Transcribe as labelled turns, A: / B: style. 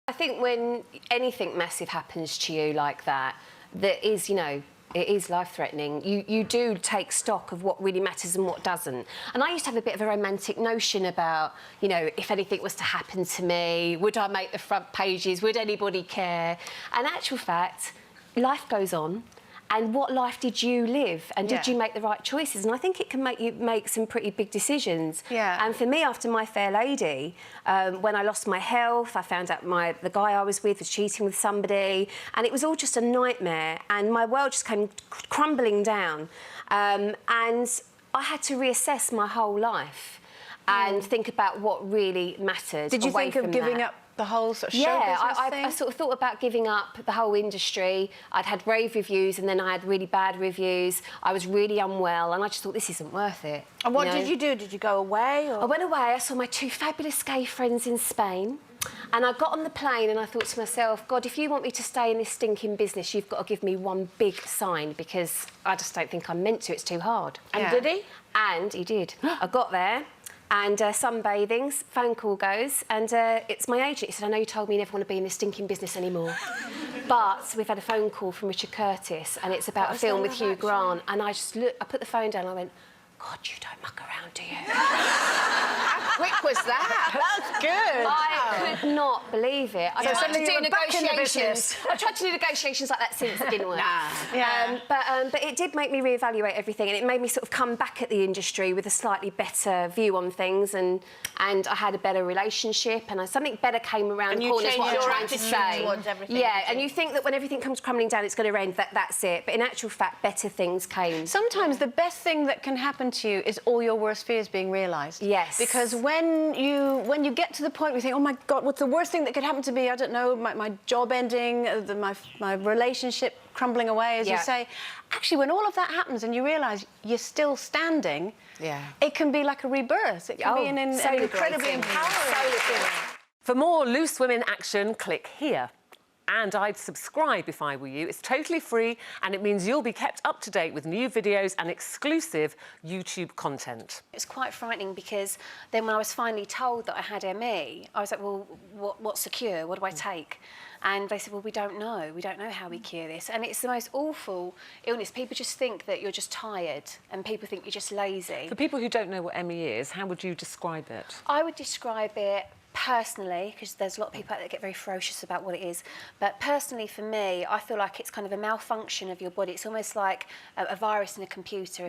A: I think when anything massive happens to you like that, that is, you know, it is life-threatening. You do take stock of what really matters and what doesn't. And I used to have a bit of a romantic notion about, you know, if anything was to happen to me, would I make the front pages? Would anybody care? And actual fact, life goes on. And what life did you live? And did you make the right choices? And I think it can make you make some pretty big decisions.
B: Yeah.
A: And for me, after My Fair Lady, when I lost my health, I found out the guy I was with was cheating with somebody, and it was all just a nightmare. And my world just came crumbling down. And I had to reassess my whole life and think about what really mattered.
B: Did you think of giving up the whole sort of show business thing?
A: I sort of thought about giving up the whole industry. I'd had rave reviews and then I had really bad reviews. I was really unwell and I just thought, this isn't worth it.
B: And what did you do? Did you go away? Or?
A: I went away. I saw my 2 fabulous gay friends in Spain. And I got on the plane and I thought to myself, God, if you want me to stay in this stinking business, you've got to give me one big sign, because I just don't think I'm meant to. It's too hard.
B: And did he?
A: And he did. I got there. And sunbathing, phone call goes, and it's my agent. He said, I know you told me you never want to be in this stinking business anymore. But we've had a phone call from Richard Curtis, and it's about a film with Hugh Grant. And I just looked, I put the phone down, and I went, God, you don't muck around, do you?
B: How quick was that? That's good.
A: I could not believe it. I tried to do negotiations. I tried to do negotiations like that since it didn't work. But it did make me reevaluate everything, and it made me sort of come back at the industry with a slightly better view on things, and I had a better relationship, and something better came around the corner. Is what I'm trying to say.
B: Towards everything.
A: Yeah, and you think that when everything comes crumbling down, it's going to end. That's it. But in actual fact, better things came.
B: Sometimes the best thing that can happen to you is all your worst fears being realised.
A: Yes.
B: Because when you get to the point where you think, oh my God, what's the worst thing that could happen to me? I don't know, my job ending, my relationship crumbling away, as you say. Actually, when all of that happens and you realise you're still standing, it can be like a rebirth. It can be an incredibly empowering.
C: For more Loose Women action, click here. And I'd subscribe if I were you. It's totally free, and it means you'll be kept up to date with new videos and exclusive YouTube content.
A: It's quite frightening, because then when I was finally told that I had ME, I was like, well, what's the cure? What do I take? And they said, well, we don't know. We don't know how we cure this. And it's the most awful illness. People just think that you're just tired, and people think you're just lazy.
C: For people who don't know what ME is, how would you describe it?
A: I would describe it personally, because there's a lot of people out there that get very ferocious about what it is, but personally for me, I feel like it's kind of a malfunction of your body. It's almost like a virus in a computer.